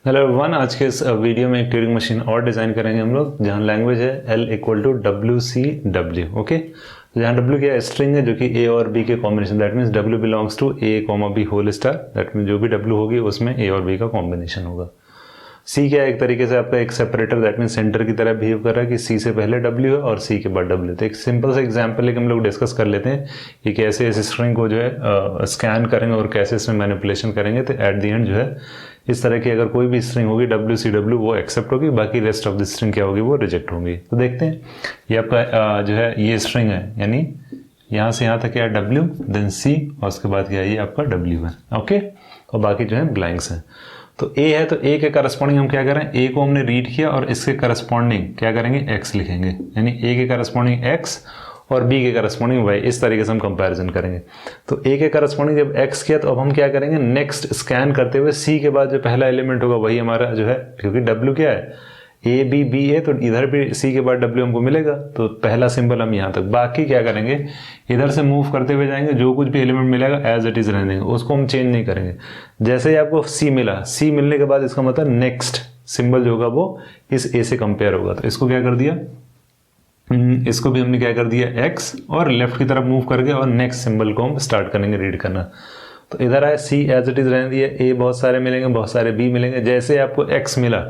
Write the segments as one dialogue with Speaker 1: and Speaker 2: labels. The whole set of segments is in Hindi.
Speaker 1: हेलो एवरीवन, आज के इस वीडियो में एक ट्यूरिंग मशीन और डिज़ाइन करेंगे हम लोग, जहाँ लैंग्वेज है L equal to WCW। Okay, जहाँ W क्या स्ट्रिंग है जो कि A और B के combination, that means W belongs to A comma B whole star, that means जो भी W होगी उसमें A और B का कॉम्बिनेशन होगा। C क्या है, एक तरीके से आपका एक सेपरेटर, दैट मीन्स सेंटर की तरह बिहेव कर रहा है कि C से पहले W है और C के बाद W। तो एक सिंपल सा एग्जाम्पल लेके हम लोग डिस्कस कर लेते हैं कि कैसे इस स्ट्रिंग को जो है स्कैन करेंगे और कैसे इसमें मैनिपुलेशन करेंगे। तो एट द एंड जो है इस तरह की अगर कोई भी स्ट्रिंग होगी WCW वो एक्सेप्ट होगी, बाकी रेस्ट ऑफ द स्ट्रिंग क्या होगी वो रिजेक्ट होंगी। तो देखते हैं, ये आपका जो है ये स्ट्रिंग है, यानी यहाँ से यहाँ तक क्या है W, देन C और उसके बाद क्या है ये आपका W है। ओके, और बाकी जो है ब्लैंक्स हैं। तो A है तो A के करस्पॉन्डिंग हम क्या करें, A को हमने रीड किया और इसके करस्पॉन्डिंग क्या करेंगे X लिखेंगे, यानी A के करस्पॉन्डिंग X और B के करस्पॉन्डिंग Y। इस तरीके से हम कंपैरिजन करेंगे। तो A के करस्पॉन्डिंग जब X किया तो अब हम क्या करेंगे, नेक्स्ट स्कैन करते हुए C के बाद जो पहला एलिमेंट होगा वही हमारा जो है, क्योंकि W क्या है A B B है तो इधर भी C के बाद W हमको मिलेगा, तो पहला सिंबल हम यहाँ तक। बाकी क्या करेंगे, इधर से मूव करते हुए जाएंगे, जो कुछ भी एलिमेंट मिलेगा एज इट इज रहने देंगे, उसको हम चेंज नहीं करेंगे। जैसे ही आपको C मिला, C मिलने के बाद इसका मतलब नेक्स्ट सिंबल जो होगा वो इस A से कंपेयर होगा। तो इसको क्या कर दिया, इसको भी हमने क्या कर दिया X, और लेफ्ट की तरफ मूव करके और नेक्स्ट सिंबल को हम स्टार्ट करेंगे रीड करना। तो इधर आए C एज इट इज रहने दिए, A बहुत सारे मिलेंगे, बहुत सारे B मिलेंगे। जैसे आपको X मिला,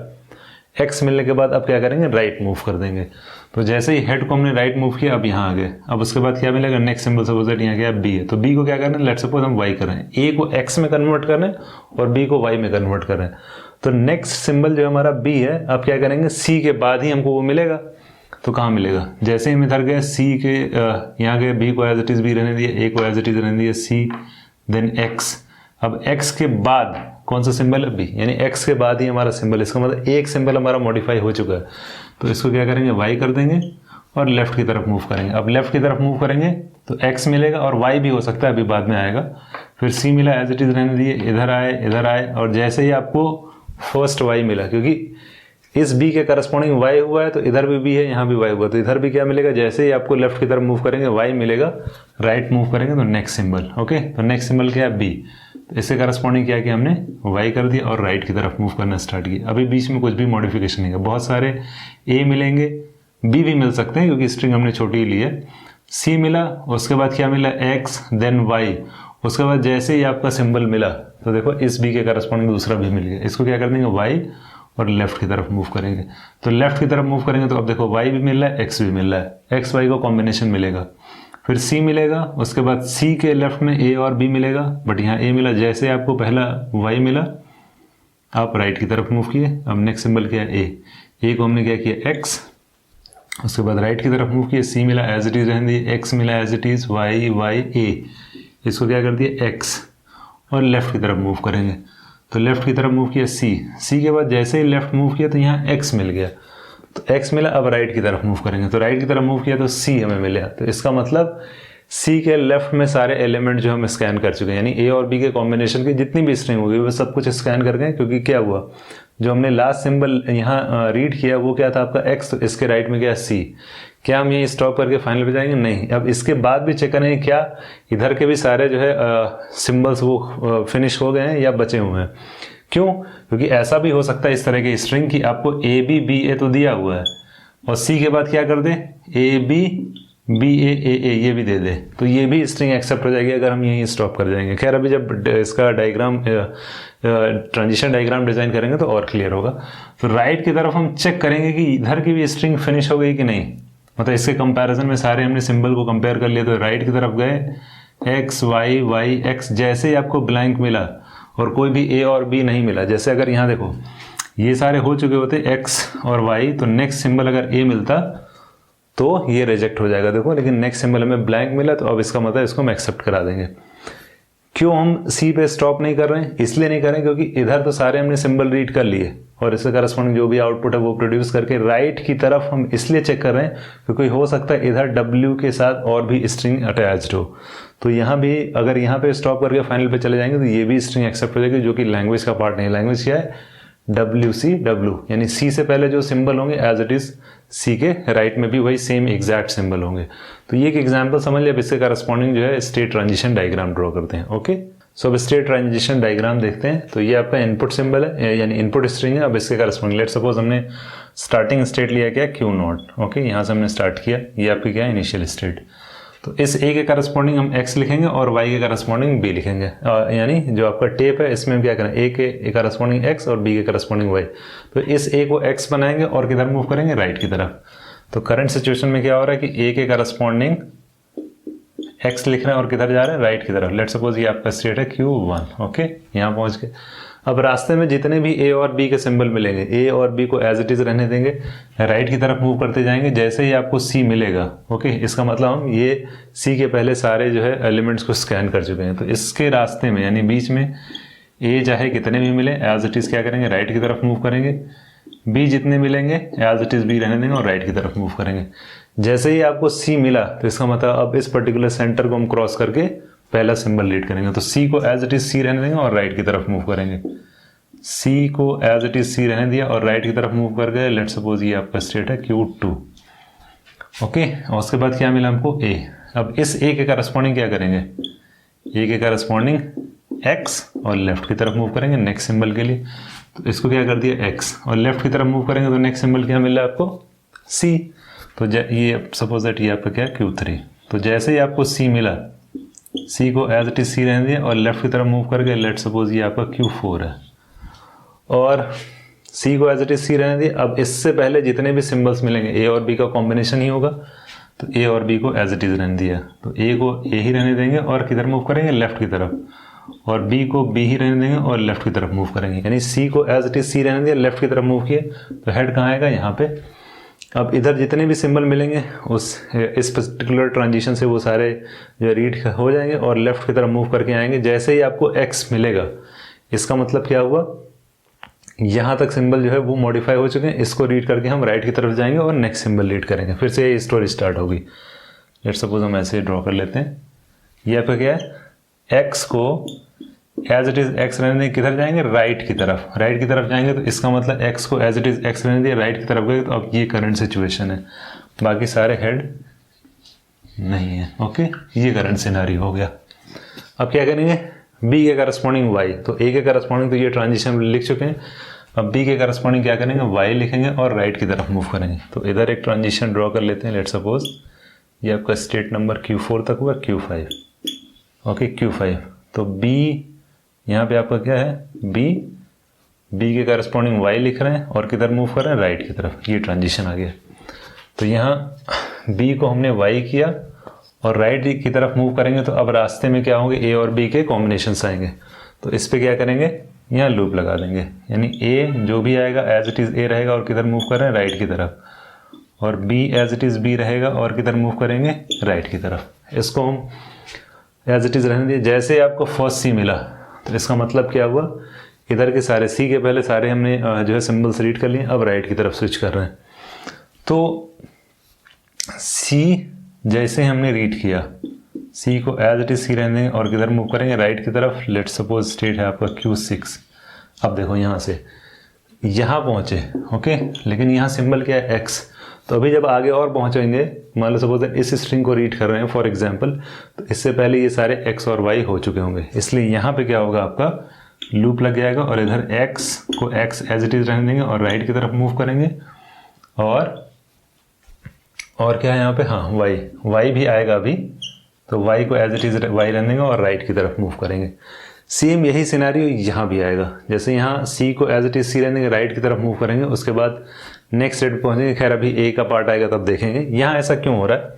Speaker 1: X मिलने के बाद अब क्या करेंगे, राइट मूव कर देंगे। तो जैसे ही हेड को हमने राइट मूव किया, अब यहाँ आ गए। अब उसके बाद क्या मिलेगा, नेक्स्ट सिंबल सपोज दैट यहाँ क्या है B है, तो B को क्या करना है, लेट्स सपोज हम Y कर रहे हैं, A को X में कन्वर्ट कर रहे हैं और B को Y में कन्वर्ट कर रहे हैं। तो नेक्स्ट सिंबल जो हमारा B है, अब क्या करेंगे, C के बाद ही हमको वो मिलेगा। तो कहाँ मिलेगा, जैसे ही हम इधर गए C के यहाँ गए, B को एज इट इज B रहने दिया, A को एज इट इज रहने दिया C, देन X। अब X के बाद कौन सा सिंबल है, B, यानी X के बाद ही हमारा सिंबल, इसका मतलब एक सिंबल हमारा मॉडिफाई हो चुका है। तो इसको क्या करेंगे, Y कर देंगे और लेफ्ट की तरफ मूव करेंगे। अब लेफ्ट की तरफ मूव करेंगे तो X मिलेगा और Y भी हो सकता है, अभी बाद में आएगा। फिर C मिला, एज इट इज रहने दिए, इधर आए और जैसे ही आपको फर्स्ट Y मिला, क्योंकि इस B के करस्पॉन्डिंग Y हुआ है तो इधर भी B है, यहाँ भी Y हुआ, तो इधर भी क्या मिलेगा, जैसे ही आपको लेफ्ट की तरफ मूव करेंगे Y मिलेगा, राइट मूव करेंगे तो नेक्स्ट सिंबल। ओके, तो नेक्स्ट सिंबल क्या है, B। तो इससे करस्पॉन्डिंग क्या किया हमने, Y कर दिया और राइट की तरफ मूव करना स्टार्ट किया। अभी बीच में कुछ भी मॉडिफिकेशन नहीं है, बहुत सारे A मिलेंगे, B भी मिल सकते हैं क्योंकि स्ट्रिंग हमने छोटी ही ली है। C मिला, उसके बाद क्या मिला X, देन Y। उसके बाद जैसे ही आपका सिंबल मिला तो देखो इस B के करस्पॉन्डिंग दूसरा भी मिल गया, इसको क्या कर देंगे Y और लेफ्ट की तरफ मूव करेंगे। तो लेफ्ट की तरफ मूव करेंगे तो अब देखो Y भी मिल रहा है, X भी मिल रहा है, X Y का कॉम्बिनेशन मिलेगा। फिर C मिलेगा, उसके बाद C के लेफ्ट में A और B मिलेगा, बट यहाँ A मिला, जैसे आपको पहला Y मिला आप राइट की तरफ मूव किए। अब नेक्स्ट सिंबल क्या है, A को हमने क्या किया X, उसके बाद राइट की तरफ मूव किए, C मिला एज इट इज रहने दिए, X मिला as it is, Y A, इसको क्या कर दिया X और लेफ्ट की तरफ मूव करेंगे। तो लेफ्ट की तरफ मूव किया C के बाद जैसे ही लेफ्ट मूव किया तो यहाँ X मिल गया, तो X मिला, अब राइट की तरफ मूव करेंगे तो राइट की तरफ मूव किया तो C हमें मिला। तो इसका मतलब C के लेफ्ट में सारे एलिमेंट जो हम स्कैन कर चुके हैं, यानी A और B के कॉम्बिनेशन की जितनी भी स्ट्रिंग होगी वो सब कुछ स्कैन कर गए। क्योंकि क्या हुआ, जो हमने लास्ट सिंबल यहाँ रीड किया वो क्या था आपका X, तो इसके राइट में क्या C। क्या हम यही स्टॉप करके फाइनल पे जाएंगे, नहीं, अब इसके बाद भी चेक करेंगे क्या इधर के भी सारे जो है सिंबल्स वो फिनिश हो गए हैं या बचे हुए हैं। क्यों, क्योंकि ऐसा भी हो सकता है इस तरह की स्ट्रिंग की आपको A B B A तो दिया हुआ है और C के बाद क्या कर दे, A B B A ये भी दे दे, तो ये भी स्ट्रिंग एक्सेप्ट हो जाएगी अगर हम यहीं स्टॉप कर जाएंगे। खैर अभी जब इसका डायग्राम ट्रांजिशन डायग्राम डिजाइन करेंगे तो और क्लियर होगा। तो राइट की तरफ हम चेक करेंगे कि इधर की भी स्ट्रिंग फिनिश हो गई कि नहीं, मतलब इसके कंपैरिजन में सारे हमने सिंबल को कंपेयर कर लिया। तो राइट की तरफ गए X Y X, जैसे ही आपको ब्लैंक मिला और कोई भी A और B नहीं मिला, जैसे अगर यहाँ देखो ये सारे हो चुके होते X और Y, तो नेक्स्ट सिंबल अगर A मिलता तो ये रिजेक्ट हो जाएगा देखो, लेकिन नेक्स्ट सिंबल हमें ब्लैंक मिला तो अब इसका मतलब इसको हम एक्सेप्ट करा देंगे। क्यों हम C पे स्टॉप नहीं कर रहे हैं, इसलिए नहीं कर रहे हैं क्योंकि इधर तो सारे हमने सिंबल रीड कर लिए और इससे करस्पॉन्डिंग जो भी आउटपुट है वो प्रोड्यूस करके राइट की तरफ हम इसलिए चेक कर रहे हैं क्योंकि हो सकता है इधर W के साथ और भी स्ट्रिंग अटैच्ड हो। तो यहाँ भी अगर यहाँ पे स्टॉप करके फाइनल पे चले जाएंगे तो ये भी स्ट्रिंग एक्सेप्ट हो जाएगी, जो कि लैंग्वेज का पार्ट नहीं है। लैंग्वेज क्या है, WCW, यानी C से पहले जो सिंबल होंगे एज इट इज C के राइट में भी वही सेम एग्जैक्ट सिंबल होंगे। तो ये एक एग्जांपल समझ लिया, अब इसके करस्पॉन्डिंग जो है स्टेट ट्रांजिशन डायग्राम ड्रॉ करते हैं। ओके, सो अब स्टेट ट्रांजिशन डायग्राम देखते हैं। तो ये आपका इनपुट सिंबल है, यानी इनपुट स्ट्रिंग है। अब इसके करस्पॉन्डिंग लेट सपोज हमने स्टार्टिंग स्टेट लिया क्या, Q0, ओके, यहाँ से हमने स्टार्ट किया, ये आपकी क्या है इनिशियल स्टेट। तो इस A के करस्पॉन्डिंग हम X लिखेंगे और Y के करस्पॉन्डिंग B लिखेंगे, यानी जो आपका टेप है इसमें हम क्या करें, A के करस्पॉन्डिंग X और B के करस्पॉन्डिंग Y। तो इस A को X बनाएंगे और किधर मूव करेंगे, राइट की तरफ। तो करंट सिचुएशन में क्या हो रहा है कि A के करस्पॉन्डिंग X लिख रहे हैं और किधर जा रहे हैं, राइट की तरफ। लेट सपोज ये आपका स्टेट है Q1, ओके, यहाँ पहुंच गए। अब रास्ते में जितने भी A और B के सिंबल मिलेंगे, A और B को एज इट इज रहने देंगे, राइट की तरफ मूव करते जाएंगे। जैसे ही आपको C मिलेगा, ओके, इसका मतलब हम ये C के पहले सारे जो है एलिमेंट्स को स्कैन कर चुके हैं। तो इसके रास्ते में यानी बीच में A चाहे कितने भी मिले, एज इट इज क्या करेंगे, राइट की तरफ मूव करेंगे। B जितने मिलेंगे एज इट इज B रहने देंगे और राइट की तरफ मूव करेंगे। जैसे ही आपको C मिला तो इसका मतलब अब इस पर्टिकुलर सेंटर को हम क्रॉस करके पहला सिंबल रीड करेंगे। तो C को एज इट इज C रहने देंगे और राइट की तरफ मूव करेंगे। C को एज इट इज C रहने दिया और राइट की तरफ मूव कर गए। लेट सपोज ये आपका स्टेट है Q2, ओके। और उसके बाद क्या मिला हमको, A। अब इस A के करस्पॉन्डिंग क्या करेंगे, A के करस्पॉन्डिंग X और लेफ्ट की तरफ मूव करेंगे नेक्स्ट सिंबल के लिए। तो इसको क्या कर दिया X और लेफ्ट की तरफ मूव करेंगे तो नेक्स्ट सिंबल क्या मिला आपको, C। तो ये सपोज दैट ये आपका क्या है Q3। तो जैसे ही आपको C मिला, C को एज इट इज C रहने दिया और लेफ्ट की तरफ मूव करके लेट सपोज ये आपका Q4 है और C को एज इट इज C रहने दिया। अब इससे पहले जितने भी सिंबल्स मिलेंगे A और B का कॉम्बिनेशन ही होगा, तो A और B को एज इट इज रहने दिया। तो A को A ही रहने देंगे और किधर मूव करेंगे, लेफ्ट की तरफ, और B को B ही रहने देंगे और लेफ्ट की तरफ मूव करेंगे। यानी C को एज इट इज C रहने दिया, लेफ्ट की तरफ मूव किए, तो हेड कहाँ आएगा, यहाँ पे। अब इधर जितने भी सिंबल मिलेंगे इस पर्टिकुलर ट्रांजिशन से वो सारे जो रीड हो जाएंगे और लेफ्ट की तरफ मूव करके आएंगे। जैसे ही आपको X मिलेगा, इसका मतलब क्या हुआ, यहाँ तक सिंबल जो है वो मॉडिफाई हो चुके हैं। इसको रीड करके हम राइट की तरफ जाएंगे और नेक्स्ट सिंबल रीड करेंगे, फिर से ये स्टोरी स्टार्ट होगी। लेट सपोज हम ऐसे ड्रॉ कर लेते हैं। ये आपका क्या है, X को एज इट इज X रहने देंगे, किधर जाएंगे, राइट की तरफ। राइट की तरफ जाएंगे तो इसका मतलब X को एज इट इज X रहने दिया, राइट की तरफ गए। तो अब ये करंट सिचुएशन है, बाकी सारे हेड नहीं है, ओके। ये करंट सिनेरियो हो गया। अब क्या करेंगे, B के करस्पॉन्डिंग Y। तो A के करस्पॉन्डिंग तो ये ट्रांजिशन लिख चुके हैं। अब B के करस्पॉन्डिंग क्या करेंगे, Y लिखेंगे और राइट की तरफ मूव करेंगे। तो इधर एक ट्रांजिशन ड्रॉ कर लेते हैं। लेट सपोज ये आपका स्टेट नंबर Q4 तक हुआ, Q5, ओके, Q5। तो B यहाँ पे आपका क्या है, B के करस्पॉन्डिंग Y लिख रहे हैं और किधर मूव कर रहे हैं, राइट की तरफ। ये ट्रांजिशन आ गया। तो यहाँ B को हमने Y किया और राइट की तरफ मूव करेंगे। तो अब रास्ते में क्या होंगे, A और B के कॉम्बिनेशंस आएंगे। तो इस पे क्या करेंगे, यहाँ लूप लगा देंगे, यानी A जो भी आएगा एज इट इज A रहेगा और किधर मूव कर रहे हैं, राइट की तरफ, और B as it is B रहेगा और किधर मूव करेंगे, राइट की तरफ। इसको हम एज इट इज रहने दिए। जैसे आपको फर्स्ट C मिला तो इसका मतलब क्या हुआ, इधर के सारे C के पहले सारे हमने जो है सिंबल्स रीड कर लिए, अब राइट की तरफ स्विच कर रहे हैं। तो C जैसे हमने रीड किया, C को एज इट इज C रहने देंगे और किधर मूव करेंगे, राइट की तरफ। लेट सपोज स्टेट है आपका Q6। अब देखो यहाँ से यहाँ पहुँचे, ओके, लेकिन यहाँ सिंबल क्या है, X। तो अभी जब आगे और पहुँचेंगे, मान लो सपोज इस स्ट्रिंग को रीड कर रहे हैं फॉर एग्जांपल, तो इससे पहले ये सारे X और Y हो चुके होंगे, इसलिए यहाँ पे क्या होगा, आपका लूप लग जाएगा और इधर X को X एज इट इज रहने देंगे और राइट की तरफ मूव करेंगे। और क्या है यहाँ पे, हाँ, Y भी आएगा अभी, तो Y को एज इट इज Y रहने देंगे और राइट की तरफ मूव करेंगे। सेम यही सिनेरियो यहाँ भी आएगा। जैसे यहाँ C को एज इट इज C रहने देंगे, राइट की तरफ मूव करेंगे, उसके बाद नेक्स्ट स्टेट पहुंचेंगे। खैर अभी A का पार्ट आएगा तब देखेंगे। यहाँ ऐसा क्यों हो रहा है,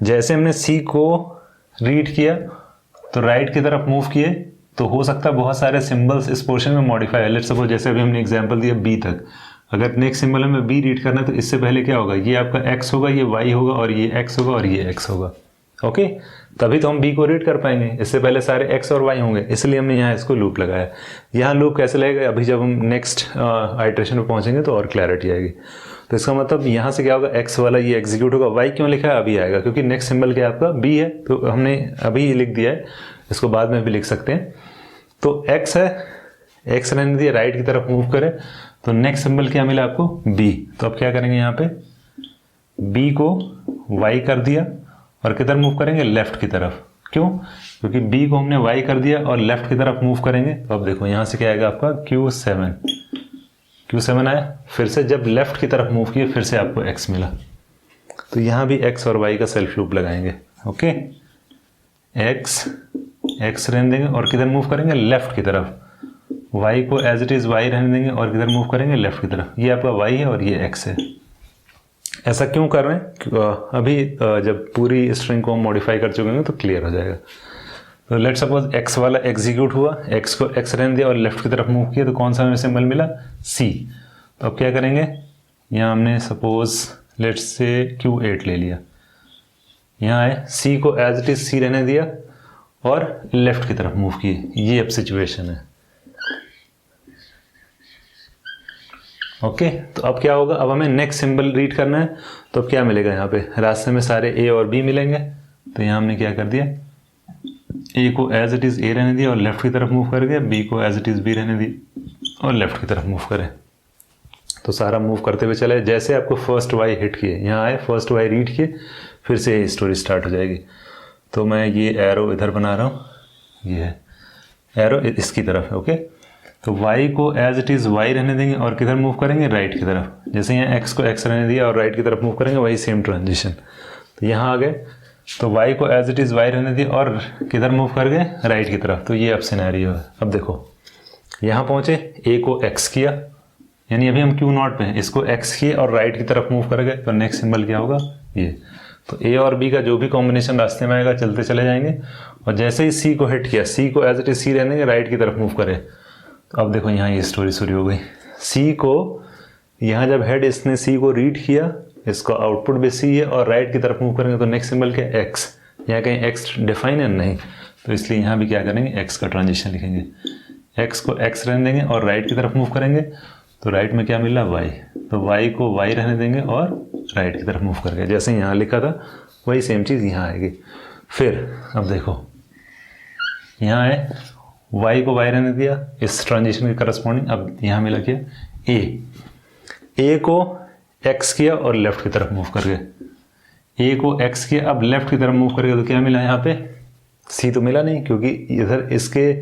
Speaker 1: जैसे हमने C को रीड किया तो राइट की तरफ मूव किए, तो हो सकता है बहुत सारे सिंबल्स इस पोर्शन में मॉडिफाई है। लेट्स सपोज जैसे अभी हमने एग्जांपल दिया B तक, अगर नेक्स्ट सिंबल हमें B रीड करना है तो इससे पहले क्या होगा, ये आपका X होगा, ये Y होगा और ये X होगा और ये X होगा, ओके। तभी तो हम B को रीड कर पाएंगे, इससे पहले सारे X और Y होंगे, इसलिए हमने यहाँ इसको लूप लगाया। यहाँ लूप कैसे लगेगा, अभी जब हम नेक्स्ट आइटरेशन पे पहुँचेंगे तो और क्लैरिटी आएगी। तो इसका मतलब यहाँ से क्या होगा, X वाला ये एग्जीक्यूट होगा। Y क्यों लिखा है, अभी आएगा, क्योंकि नेक्स्ट सिंबल क्या आपका B है, तो हमने अभी ये लिख दिया है, इसको बाद में भी लिख सकते हैं। तो X है, X रहने दिया, राइट की तरफ मूव करें, तो नेक्स्ट सिंबल क्या मिला आपको, B। तो अब क्या करेंगे, यहाँ पे B को Y कर दिया और किधर मूव करेंगे, लेफ्ट की तरफ, क्यों? क्योंकि बी को हमने वाई कर दिया और लेफ्ट की तरफ मूव करेंगे तो अब देखो यहाँ से क्या आएगा आपका Q7 आया। फिर से जब लेफ्ट की तरफ मूव किए फिर से आपको x मिला, तो यहाँ भी x और y का सेल्फ लूप लगाएंगे। ओके, x रहने देंगे और किधर मूव करेंगे? लेफ्ट की तरफ। y को एज इट इज y रहने देंगे और किधर मूव करेंगे? लेफ्ट की तरफ। ये आपका y है और ये x है। ऐसा क्यों कर रहे हैं? अभी जब पूरी स्ट्रिंग को हम मॉडिफाई कर चुके हैं तो क्लियर हो जाएगा। तो लेट सपोज x वाला एग्जीक्यूट हुआ, x को x रहने दिया और लेफ्ट की तरफ मूव किया, तो कौन सा हमें सिंबल मिला? C। तो अब क्या करेंगे? यहाँ हमने सपोज लेट्स से Q8 ले लिया, यहाँ आए C को एज इट इज C रहने दिया और लेफ्ट की तरफ मूव किए। ये अब सिचुएशन है। ओके, तो अब क्या होगा? अब हमें नेक्स्ट सिंबल रीड करना है, तो अब क्या मिलेगा? यहाँ पे रास्ते में सारे A और B मिलेंगे, तो यहाँ हमने क्या कर दिया? A को एज इट इज A रहने दिया और लेफ्ट की तरफ मूव करके B को एज इट इज B रहने दी और लेफ्ट की तरफ मूव करें। तो सारा मूव करते हुए चले। जैसे आपको फर्स्ट Y हिट किए, यहाँ आए, फर्स्ट Y रीड किए, फिर से स्टोरी स्टार्ट हो जाएगी। तो मैं ये एरो इधर बना रहा हूँ, ये है एरो इसकी तरफ है। ओके, तो y को एज इट इज y रहने देंगे और किधर मूव करेंगे? राइट की तरफ। जैसे यहाँ x को x रहने दिया और राइट की तरफ मूव करेंगे, वही सेम ट्रांजिशन। तो यहाँ आ गए, तो y को एज इट इज y रहने दिया और किधर मूव कर गए? राइट की तरफ। तो ये अब सिनेरियो है। अब देखो यहाँ पहुँचे, a को x किया, यानी अभी हम Q0 पे हैं, इसको x किए और राइट की तरफ मूव कर गए, तो नेक्स्ट सिंबल क्या होगा? ये। तो a और b का जो भी कॉम्बिनेशन रास्ते में आएगा चलते चले जाएंगे, और जैसे ही c को हिट किया, c को एज इट इज c रहने देंगे, राइट की तरफ मूव करे। तो अब देखो यहाँ ये स्टोरी शुरू हो गई। C को यहाँ जब हेड इसने C को रीड किया, इसका आउटपुट भी C है और राइट की तरफ मूव करेंगे, तो नेक्स्ट सिंबल क्या? X। यहाँ कहीं X डिफाइन है? नहीं, तो इसलिए यहाँ भी क्या करेंगे? X का ट्रांजिशन लिखेंगे। X को X रहने देंगे और राइट की तरफ मूव करेंगे, तो राइट में क्या मिला? Y। तो Y को Y रहने देंगे और राइट की तरफ मूव करके, जैसे यहाँ लिखा था वही सेम चीज़ यहाँ आएगी। फिर अब देखो यहाँ आए, y को y रहने दिया इस ट्रांजिशन के करस्पॉन्डिंग। अब यहाँ मिला क्या? a को x किया और लेफ्ट की तरफ मूव कर गए। a को x किया, अब लेफ्ट की तरफ मूव कर गए, तो क्या मिला यहाँ पे? c तो मिला नहीं, क्योंकि इधर इसके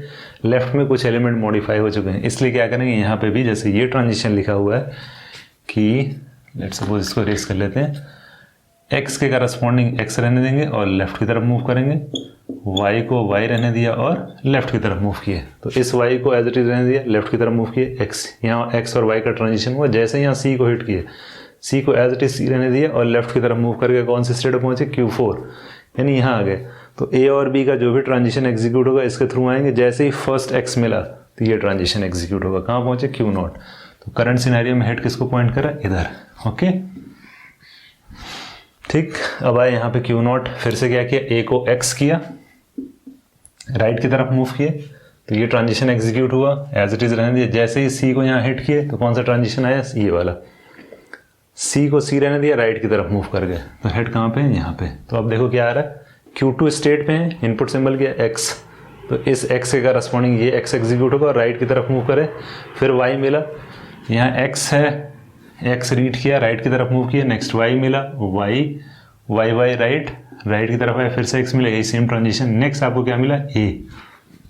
Speaker 1: लेफ्ट में कुछ एलिमेंट मॉडिफाई हो चुके हैं। इसलिए क्या करेंगे? यहाँ पे भी जैसे ये ट्रांजिशन लिखा हुआ है कि लेट्स सपोज इसको रेस कर लेते हैं, x के करस्पॉन्डिंग x रहने देंगे और लेफ्ट की तरफ मूव करेंगे, y को y रहने दिया और लेफ्ट की तरफ मूव किए। तो इस y को एज इट इज रहने दिया, लेफ्ट की तरफ मूव किए, x। यहाँ x और y का ट्रांजिशन हुआ। जैसे यहाँ c को हिट किए, c को एज इट इज c रहने दिया और लेफ्ट की तरफ मूव करके कौन से स्टेट पहुंचे? Q4, यानी यहाँ आ गए। तो a और b का जो भी ट्रांजिशन एग्जीक्यूट होगा इसके थ्रू आएंगे। जैसे ही फर्स्ट x मिला तो ये ट्रांजिशन एग्जीक्यूट होगा। कहाँ पहुंचे? Q0। तो करंट सिनेरियो में हेड किसको पॉइंट करा? इधर। ओके, ठीक। अब आए यहाँ पे Q0, फिर से क्या किया? a को x किया, राइट की तरफ मूव किए, तो ये ट्रांजिशन एग्जीक्यूट हुआ, एज इट इज रहने दिया। जैसे ही C को यहाँ हिट किए तो कौन सा ट्रांजिशन आया? ये वाला। C को C रहने दिया, राइट की तरफ मूव कर गए, तो हेड कहाँ पे है? यहाँ पे। तो अब देखो क्या आ रहा है? Q2 स्टेट पे है, इनपुट सिंबल क्या? X। तो इस X के करस्पॉन्डिंग ये X एग्जीक्यूट होगा और राइट की तरफ मूव करे। फिर Y मिला, यहाँ X है, X रीड किया, राइट की तरफ मूव किया, नेक्स्ट Y मिला, Y राइट की तरफ है, फिर से X मिला, यही सेम ट्रांजिशन। नेक्स्ट आपको क्या मिला? A।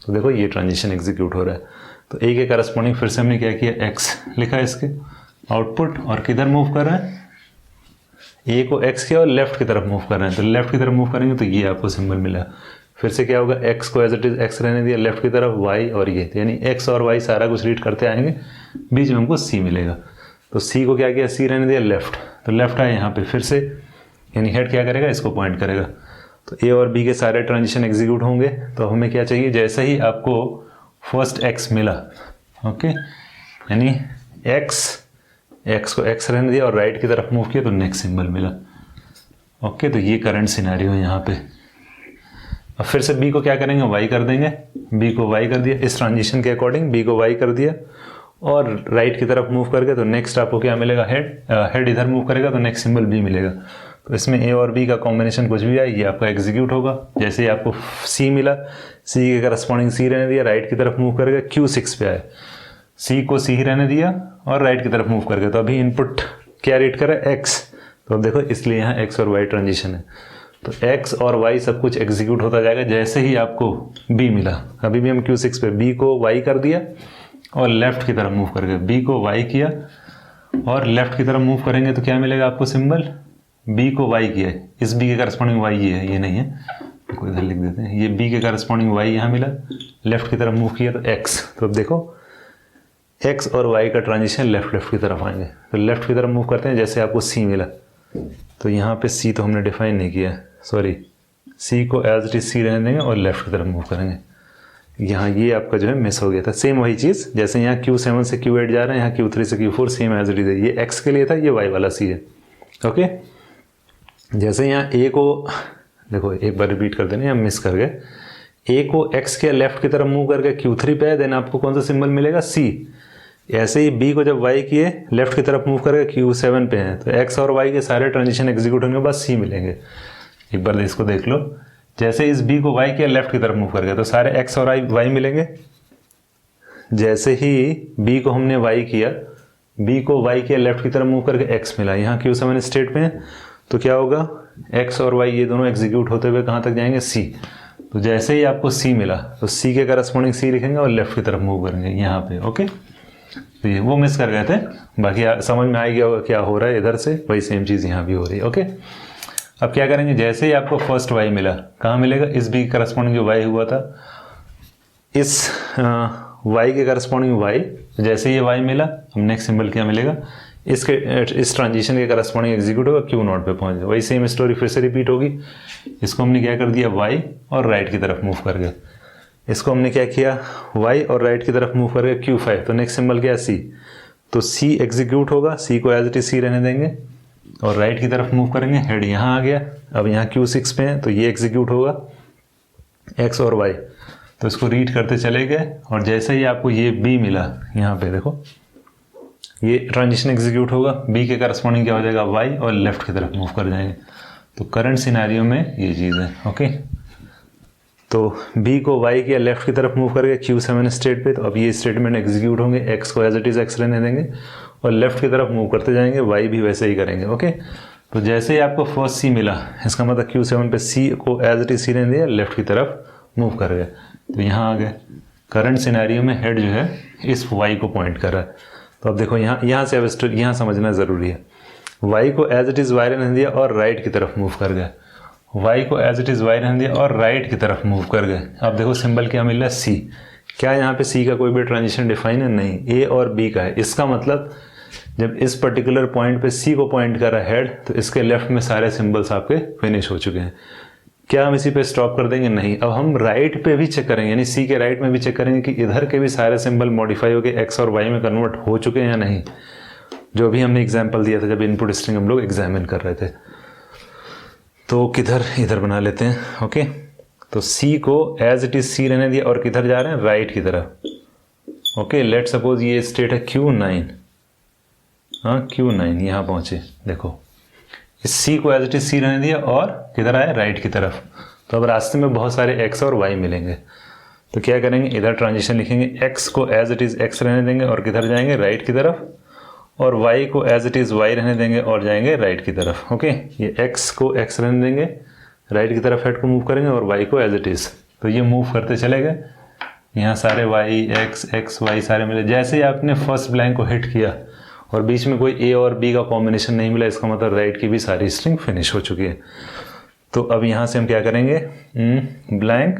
Speaker 1: तो देखो ये ट्रांजिशन एग्जीक्यूट हो रहा है। तो A के करस्पॉन्डिंग फिर से हमने क्या किया? X लिखा इसके आउटपुट, और किधर मूव कर रहा है? A को X किया और लेफ्ट की तरफ मूव कर रहे हैं, तो लेफ्ट की तरफ मूव करेंगे तो ये आपको सिंबल मिला। फिर से क्या होगा? X को एज इट इज X रहने दिया, लेफ्ट की तरफ Y और ये, यानी X और Y सारा कुछ रीड करते आएंगे, बीच में हमको C मिलेगा। तो C को क्या किया? C रहने दिया, लेफ्ट। तो लेफ्ट आए यहाँ पे, फिर से यानी हेड क्या करेगा? इसको पॉइंट करेगा। तो A और B के सारे ट्रांजिशन एग्जीक्यूट होंगे। तो हमें क्या चाहिए? जैसे ही आपको फर्स्ट X मिला, ओके, यानी X को X रहने दिया और राइट की तरफ मूव किया, तो नेक्स्ट सिंबल मिला। ओके, तो ये करंट सिनेरियो है यहाँ पे। अब फिर से B को क्या करेंगे? Y कर देंगे। B को Y कर दिया, इस ट्रांजिशन के अकॉर्डिंग B को Y कर दिया और राइट की तरफ मूव करके, तो नेक्स्ट आपको क्या मिलेगा? हेड इधर मूव करेगा तो नेक्स्ट सिंबल B मिलेगा। तो इसमें A और B का कॉम्बिनेशन कुछ भी आए, ये आपका एग्जीक्यूट होगा। जैसे ही आपको C मिला, C के करस्पॉन्डिंग C रहने दिया, राइट की तरफ मूव करके Q6 पे आए, C को C रहने दिया और राइट की तरफ मूव करके, तो अभी इनपुट क्या रीड करा? X। तो अब देखो, इसलिए यहाँ X और Y ट्रांजिशन है। तो x और y सब कुछ एग्जीक्यूट होता जाएगा जैसे ही आपको b मिला। अभी भी हम Q6 पे b को y कर दिया और लेफ्ट की तरफ मूव कर गए, b को y किया और लेफ्ट की तरफ मूव करेंगे तो क्या मिलेगा आपको सिंबल, b को y किया है, इस b के करस्पॉन्डिंग y ये है, ये नहीं है, तो इधर लिख देते हैं, ये b के करस्पॉन्डिंग y यहाँ मिला, लेफ्ट की तरफ मूव किया तो x। तो अब देखो x और y का ट्रांजिशन लेफ्ट की तरफ आएंगे, तो लेफ्ट की तरफ मूव करते हैं जैसे आपको c मिला, तो यहाँ पे c तो हमने डिफाइन नहीं किया, सॉरी, c को एज इट इज c रहने देंगे और लेफ्ट की तरफ मूव करेंगे। यहाँ ये आपका जो है मिस हो गया था, सेम वही चीज़ जैसे यहाँ Q7 से Q8 जा रहे हैं, यहाँ Q3 से Q4 same as it is है, ये x के लिए था, ये y वाला c है। ओके, जैसे यहाँ a को देखो एक बार रिपीट कर देना, यहाँ मिस कर गए, a को x के लेफ्ट की तरफ मूव करके Q3 पे है, देन आपको कौन सा सिंबल मिलेगा, c। ऐसे ही b को जब y किए लेफ्ट की तरफ मूव करके Q7 पे हैं, तो x और y के सारे ट्रांजिशन एग्जीक्यूट होने के बाद c मिलेंगे। एक बार इसको देख लो, जैसे इस b को y किया लेफ्ट की तरफ मूव करके तो सारे x और y मिलेंगे। जैसे ही b को हमने y किया, b को y किया लेफ्ट की तरफ मूव करके x मिला, यहाँ Q7 स्टेट पे है, तो क्या होगा, x और y ये दोनों एग्जीक्यूट होते हुए कहाँ तक जाएंगे, c। तो जैसे ही आपको c मिला तो c के करस्पॉन्डिंग c लिखेंगे और लेफ्ट की तरफ मूव करेंगे यहाँ पे। ओके, तो ये वो मिस कर गए थे, बाकी समझ में आ गया होगा क्या हो रहा है इधर से, वही सेम चीज़ यहाँ भी हो रही है। ओके, अब क्या करेंगे, जैसे ही आपको फर्स्ट y मिला, कहाँ मिलेगा, इस b करस्पॉन्डिंग जो y हुआ था, इस y के करस्पॉन्डिंग y, जैसे ये y मिला, अब नेक्स्ट सिंबल क्या मिलेगा, इस ट्रांजिशन के करस्पॉन्डिंग एग्जीक्यूट होगा, Q0 पे पहुंच गया, वही सेम स्टोरी फिर से रिपीट होगी। इसको हमने क्या कर दिया, y और राइट की तरफ मूव कर गए, इसको हमने क्या किया, y और राइट की तरफ मूव कर गए Q5, तो नेक्स्ट सिंबल क्या है, c। तो c एग्जीक्यूट होगा, c को एज इट इज c रहने देंगे और राइट की तरफ मूव करेंगे, हेड यहाँ आ गया, अब यहाँ Q6 पे है तो ये एग्जीक्यूट होगा, x और y, तो इसको रीड करते चले गए और जैसे ही आपको ये b मिला, यहाँ पे देखो ये ट्रांजिशन एग्जीक्यूट होगा, b के करस्पॉन्डिंग क्या हो जाएगा, y और लेफ्ट की तरफ मूव कर जाएंगे। तो करंट सिनेरियो में ये चीज़ है। ओके, तो b को y के लेफ्ट की तरफ मूव करके Q7 स्टेट पे, तो अब ये स्टेटमेंट एग्जीक्यूट होंगे, x को एज इट इज x रहने देंगे और लेफ्ट की तरफ मूव करते जाएंगे, y भी वैसे ही करेंगे। ओके, तो जैसे ही आपको फर्स्ट c मिला, इसका मतलब Q7 पे c को एज इट इज c रहने दिया, लेफ्ट की तरफ मूव कर गए, तो यहाँ आ गए। करंट सिनेरियो में हेड जो है इस y को पॉइंट कर रहा है, तो अब देखो यहाँ से अब यहाँ समझना ज़रूरी है, y को एज इट इज़ y रहने दिया और राइट की तरफ मूव कर गए, y को एज इट इज़ y रहने दिया और राइट की तरफ मूव कर गए। अब देखो सिंबल क्या मिल रहा है, c। क्या यहाँ पे c का कोई भी ट्रांजिशन डिफाइन है, नहीं, a और b का है। इसका मतलब जब इस पर्टिकुलर पॉइंट पे c को पॉइंट कर रहा है हेड, तो इसके लेफ्ट में सारे सिंबल्स आपके फिनिश हो चुके हैं। क्या हम इसी पे स्टॉप कर देंगे, नहीं, अब हम राइट पे भी चेक करेंगे, यानी c के राइट में भी चेक करेंगे कि इधर के भी सारे सिंबल मॉडिफाई होकर x और y में कन्वर्ट हो चुके हैं या नहीं, जो भी हमने एग्जाम्पल दिया था जब इनपुट स्ट्रिंग हम लोग एग्जामिन कर रहे थे। तो किधर, इधर बना लेते हैं। ओके, तो c को एज इट इज c रहने दिया और किधर जा रहे हैं, राइट की तरफ। ओके, लेट सपोज ये स्टेट है Q9, हाँ Q9 यहाँ पहुँचे, देखो इस c को एज इट इज c रहने दिया और किधर आए, राइट की तरफ। तो अब रास्ते में बहुत सारे x और y मिलेंगे, तो क्या करेंगे, इधर ट्रांजिशन लिखेंगे, x को एज इट इज x रहने देंगे और किधर जाएंगे, राइट की तरफ, और y को एज इट इज y रहने देंगे और जाएंगे राइट की तरफ। ओके, ये x को x रहने देंगे, राइट की तरफ हेड को मूव करेंगे और y को एज इट इज, तो ये मूव करते चले गए। यहाँ सारे y x y सारे मिले। जैसे ही आपने फर्स्ट ब्लैंक को हिट किया और बीच में कोई a और b का कॉम्बिनेशन नहीं मिला, इसका मतलब राइट की भी सारी स्ट्रिंग फिनिश हो चुकी है। तो अब यहाँ से हम क्या करेंगे, ब्लैंक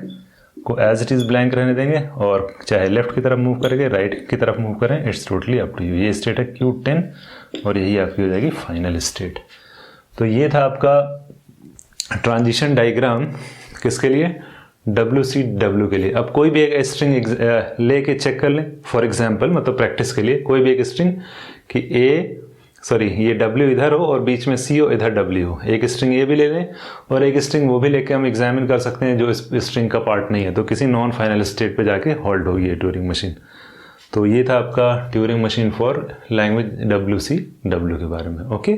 Speaker 1: को एज इट इज़ ब्लैंक रहने देंगे और चाहे लेफ्ट की तरफ मूव करेंगे, राइट की तरफ मूव करें, it's totally up to you. ये स्टेट है Q10 और यही आपकी हो जाएगी फाइनल स्टेट। तो ये था आपका ट्रांजिशन डायग्राम, किसके लिए, WCW के लिए। अब कोई भी एक स्ट्रिंग लेके चेक कर लें, फॉर एग्जांपल मतलब प्रैक्टिस के लिए, कोई भी एक स्ट्रिंग कि ये W इधर हो और बीच में C हो, इधर W हो, एक स्ट्रिंग ये भी ले लें और एक स्ट्रिंग वो भी लेके हम एग्जामिन कर सकते हैं जो इस स्ट्रिंग का पार्ट नहीं है, तो किसी नॉन फाइनल स्टेट पे जाके होल्ड होगी ये ट्यूरिंग मशीन। तो ये था आपका Turing machine for language WCW के बारे में। ओके।